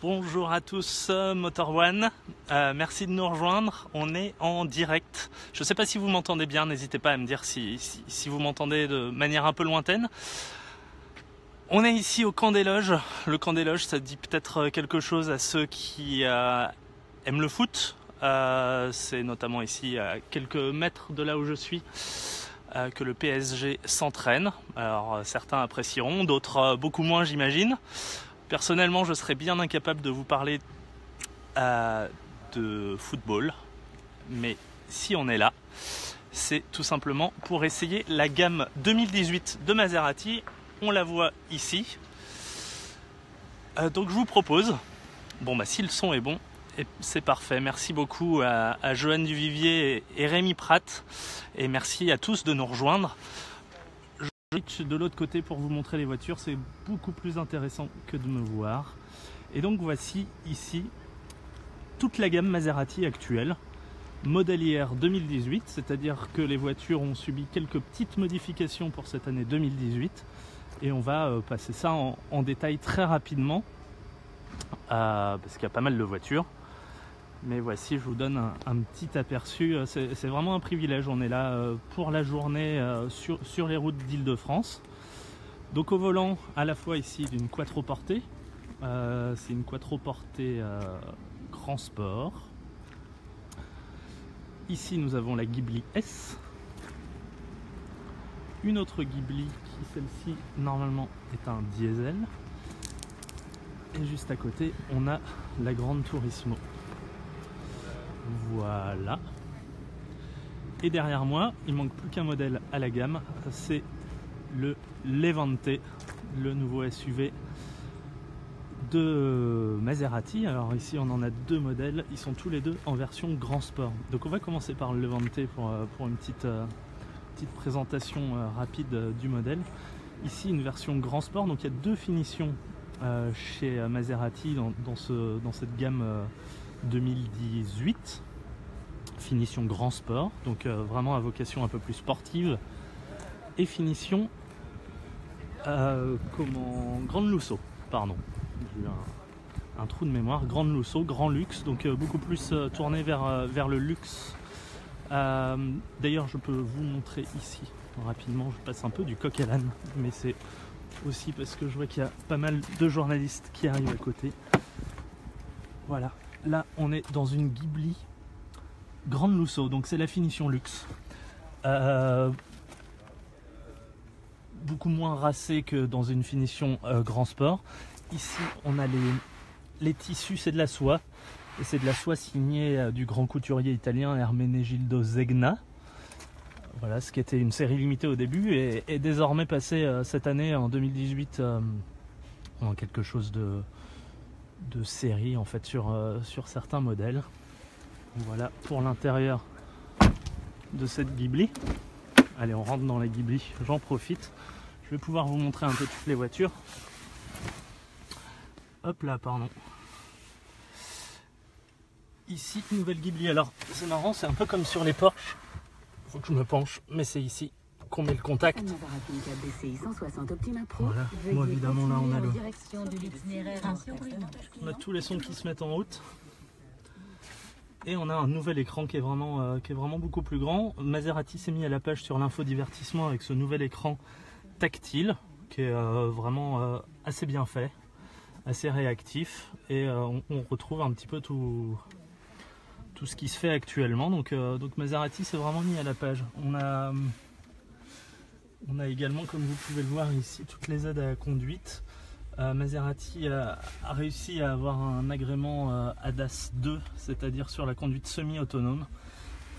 Bonjour à tous, Motor One, merci de nous rejoindre, on est en direct. Je ne sais pas si vous m'entendez bien, n'hésitez pas à me dire si vous m'entendez de manière un peu lointaine. On est ici au Camp des Loges. Le Camp des Loges, ça dit peut-être quelque chose à ceux qui aiment le foot. C'est notamment ici, à quelques mètres de là où je suis, que le PSG s'entraîne. Alors certains apprécieront, d'autres beaucoup moins, j'imagine. Personnellement, je serais bien incapable de vous parler de football, mais si on est là, c'est tout simplement pour essayer la gamme 2018 de Maserati. On la voit ici. Donc je vous propose, si le son est bon, c'est parfait. Merci beaucoup à Joanne Duvivier et Rémi Pratt, et merci à tous de nous rejoindre. Je suis de l'autre côté pour vous montrer les voitures, c'est beaucoup plus intéressant que de me voir. Et donc voici ici toute la gamme Maserati actuelle, modélière 2018, c'est-à-dire que les voitures ont subi quelques petites modifications pour cette année 2018. Et on va passer ça en détail très rapidement, parce qu'il y a pas mal de voitures. Mais voici, je vous donne un petit aperçu. C'est vraiment un privilège. On est là pour la journée sur les routes d'Île-de-France. Donc au volant, à la fois ici d'une quattroportée. C'est une quattroportée Grand Sport. Ici, nous avons la Ghibli S. Une autre Ghibli qui, celle-ci, normalement, est un diesel. Et juste à côté, on a la Grande Turismo. Voilà. Et derrière moi, il manque plus qu'un modèle à la gamme, c'est le Levante, le nouveau SUV de Maserati. Alors ici on en a deux modèles, ils sont tous les deux en version Grand Sport. Donc on va commencer par le Levante pour une petite présentation rapide du modèle. Ici une version Grand Sport, donc il y a deux finitions chez Maserati dans cette gamme 2018, finition Grand Sport, donc vraiment à vocation un peu plus sportive, et finition Grande Lusso, pardon, j'ai eu un trou de mémoire, Grande Lusso, Grand Luxe, donc beaucoup plus tourné vers le luxe. D'ailleurs je peux vous montrer ici rapidement, je passe un peu du coq à l'âne, mais c'est aussi parce que je vois qu'il y a pas mal de journalistes qui arrivent à côté. Voilà. Là, on est dans une Ghibli Grande Lusso, donc c'est la finition luxe. Beaucoup moins racée que dans une finition Grand Sport. Ici, on a les tissus, c'est de la soie. Et c'est de la soie signée du grand couturier italien Ermenegildo Zegna. Voilà, ce qui était une série limitée au début et désormais passé cette année, en 2018, en quelque chose de série en fait sur certains modèles. Voilà pour l'intérieur de cette Ghibli. Allez, on rentre dans la Ghibli, j'en profite. Je vais pouvoir vous montrer un peu toutes les voitures. Hop là, pardon. Ici, une nouvelle Ghibli. Alors, c'est marrant, c'est un peu comme sur les Porsche. Faut que je me penche, mais c'est ici qu'on met le contact. Voilà, bon, évidemment là on a tous les sons qui se mettent en route. Et on a un nouvel écran qui est vraiment beaucoup plus grand. Maserati s'est mis à la page sur l'infodivertissement avec ce nouvel écran tactile qui est vraiment assez bien fait, assez réactif, et on retrouve un petit peu tout ce qui se fait actuellement. Donc Maserati s'est vraiment mis à la page. On a également, comme vous pouvez le voir ici, toutes les aides à la conduite. Maserati a réussi à avoir un agrément ADAS 2, c'est-à-dire sur la conduite semi-autonome.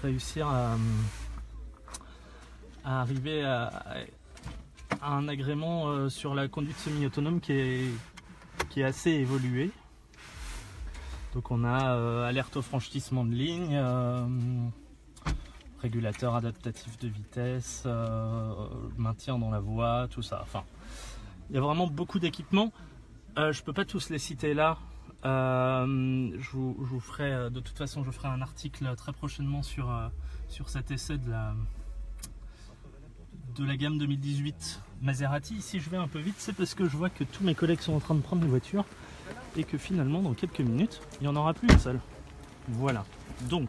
Réussir à arriver à un agrément sur la conduite semi-autonome qui est assez évolué. Donc on a alerte au franchissement de ligne, régulateur adaptatif de vitesse, maintien dans la voie, tout ça. Enfin, il y a vraiment beaucoup d'équipements. Je peux pas tous les citer là. Je vous ferai, de toute façon, je ferai un article très prochainement sur cet essai de la gamme 2018 Maserati. Si je vais un peu vite, c'est parce que je vois que tous mes collègues sont en train de prendre les voitures et que finalement dans quelques minutes il n'y en aura plus une seule. Voilà, donc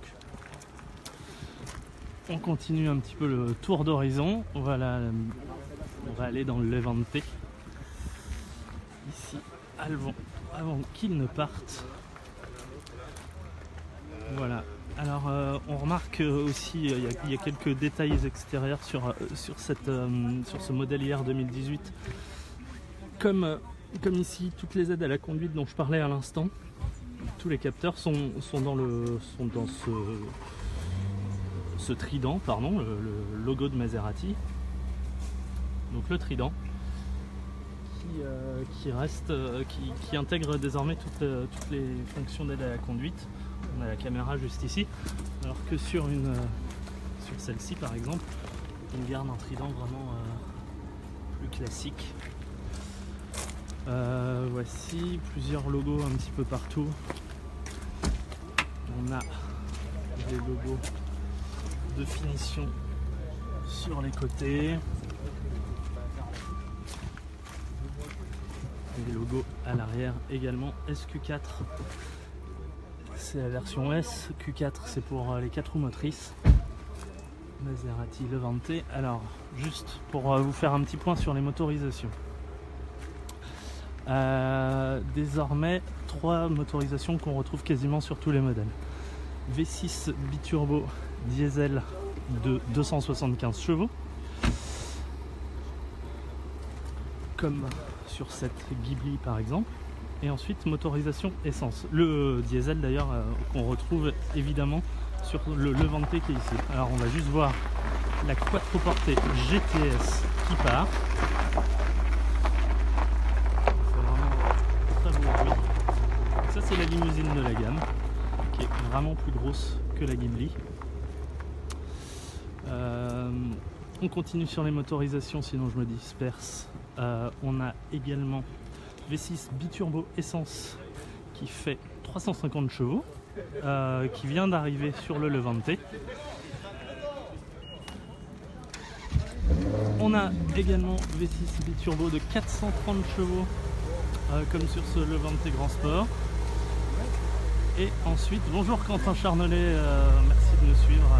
on continue un petit peu le tour d'horizon. Voilà, on va aller dans le Levante ici avant qu'il ne parte. Voilà. Alors on remarque aussi il y a quelques détails extérieurs sur ce modèle IR 2018. Comme ici, toutes les aides à la conduite dont je parlais à l'instant, tous les capteurs sont dans ce trident, pardon, le logo de Maserati. Donc le trident qui intègre désormais toutes les fonctions d'aide à la conduite. On a la caméra juste ici, alors que sur celle-ci par exemple, on garde un trident vraiment plus classique. Voici plusieurs logos un petit peu partout. On a des logos de finition sur les côtés, des logos à l'arrière également. SQ4 c'est la version S, Q4 c'est pour les 4 roues motrices. Maserati Levante. Alors juste pour vous faire un petit point sur les motorisations. Désormais 3 motorisations qu'on retrouve quasiment sur tous les modèles. V6 biturbo diesel de 275 chevaux, comme sur cette Ghibli par exemple. Et ensuite motorisation essence, le diesel d'ailleurs qu'on retrouve évidemment sur le Levante qui est ici. Alors on va juste voir la quattroportée GTS qui part. Ça c'est la limousine de la gamme qui est vraiment plus grosse que la Ghibli. On continue sur les motorisations sinon je me disperse. On a également V6 biturbo essence qui fait 350 chevaux qui vient d'arriver sur le Levante. On a également V6 biturbo de 430 chevaux comme sur ce Levante Grand Sport. Et ensuite, bonjour Quentin Charnolet, merci de nous suivre.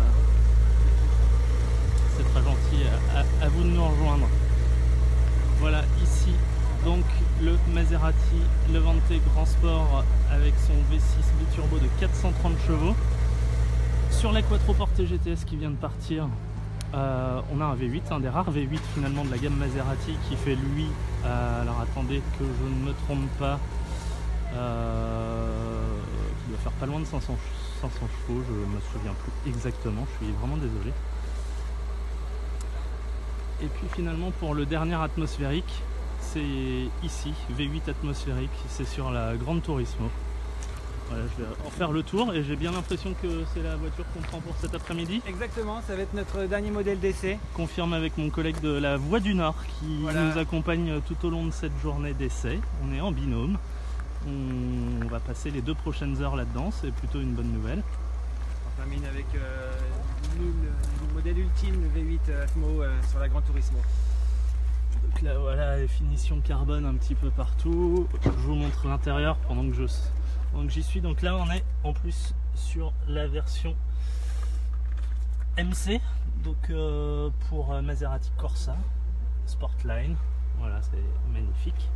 C'est très gentil, à vous de nous rejoindre. Voilà, ici donc le Maserati Levante Grand Sport avec son V6 biturbo de 430 chevaux. Sur la quattroportée GTS qui vient de partir, on a un V8, un des rares V8 finalement de la gamme Maserati qui fait lui, alors attendez que je ne me trompe pas, qui doit faire pas loin de 500 chevaux, je me souviens plus exactement, je suis vraiment désolé. Et puis finalement pour le dernier atmosphérique, c'est ici, V8 atmosphérique, c'est sur la Gran Turismo. Voilà, je vais en faire le tour et j'ai bien l'impression que c'est la voiture qu'on prend pour cet après-midi. Exactement, ça va être notre dernier modèle d'essai. Confirme avec mon collègue de la Voie du Nord qui nous accompagne tout au long de cette journée d'essai. On est en binôme. On va passer les 2 prochaines heures là-dedans, c'est plutôt une bonne nouvelle. On termine avec le modèle ultime, le V8 Atmo sur la Gran Turismo. Donc là voilà, les finitions carbone un petit peu partout. Je vous montre l'intérieur pendant que j'y suis. Donc là on est en plus sur la version MC, donc pour Maserati Corsa Sportline. Voilà, c'est magnifique.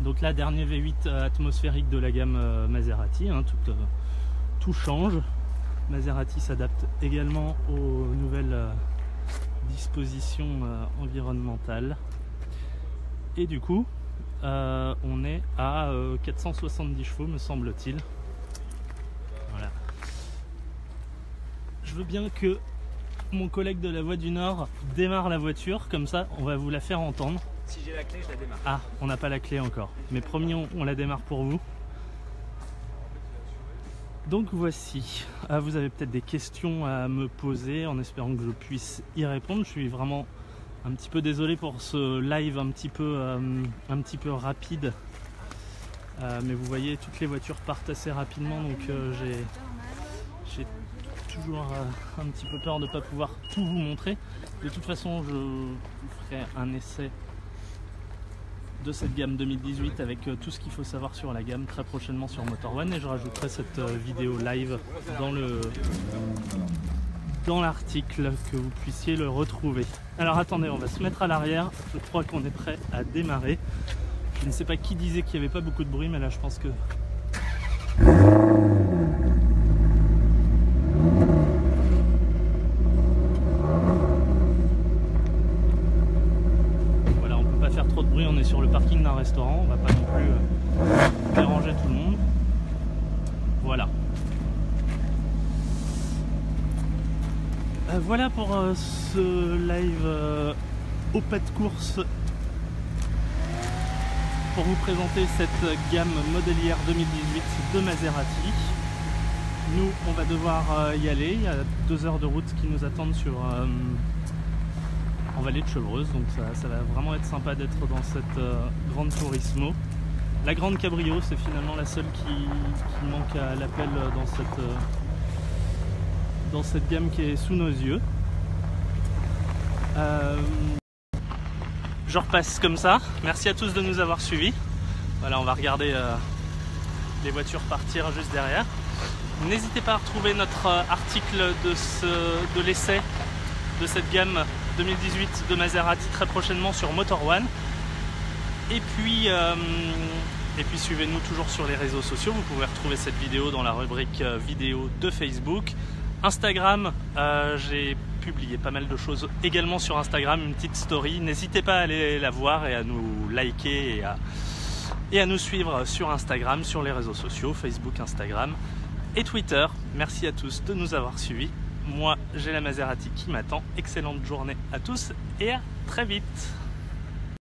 Donc là, dernier V8 atmosphérique de la gamme Maserati, hein, tout change. Maserati s'adapte également aux nouvelles dispositions environnementales. Et du coup, on est à 470 chevaux, me semble-t-il. Voilà. Je veux bien que mon collègue de la Voie du Nord démarre la voiture, comme ça on va vous la faire entendre. Si j'ai la clé, je la démarre. Ah, on n'a pas la clé encore, mais promis, on la démarre pour vous. Donc voici, vous avez peut-être des questions à me poser en espérant que je puisse y répondre. Je suis vraiment un petit peu désolé pour ce live un petit peu rapide, mais vous voyez, toutes les voitures partent assez rapidement, donc j'ai toujours un petit peu peur de ne pas pouvoir tout vous montrer. De toute façon, je vous ferai un essai de cette gamme 2018 avec tout ce qu'il faut savoir sur la gamme très prochainement sur Motor One, et je rajouterai cette vidéo live dans l'article, que vous puissiez le retrouver. Alors attendez, on va se mettre à l'arrière, je crois qu'on est prêt à démarrer. Je ne sais pas qui disait qu'il n'y avait pas beaucoup de bruit, mais là je pense que... Voilà, on peut pas faire trop de bruit, on est sur le parking d'un restaurant, on va pas non plus déranger tout le monde. Voilà. Voilà pour ce live au pas de course pour vous présenter cette gamme modélière 2018 de Maserati. Nous, on va devoir y aller. Il y a 2 heures de route qui nous attendent en vallée de Chevreuse, donc ça va vraiment être sympa d'être dans cette grande Turismo. La grande Cabrio, c'est finalement la seule qui manque à l'appel dans cette gamme qui est sous nos yeux. Je repasse comme ça. Merci à tous de nous avoir suivis. Voilà, on va regarder les voitures partir juste derrière. N'hésitez pas à retrouver notre article de l'essai de cette gamme 2018 de Maserati très prochainement sur Motor One. Et puis suivez-nous toujours sur les réseaux sociaux. Vous pouvez retrouver cette vidéo dans la rubrique vidéo de Facebook. Instagram, j'ai publié pas mal de choses également sur Instagram, une petite story. N'hésitez pas à aller la voir et à nous liker et à nous suivre sur Instagram, sur les réseaux sociaux, Facebook, Instagram et Twitter. Merci à tous de nous avoir suivis. Moi, j'ai la Maserati qui m'attend. Excellente journée à tous et à très vite.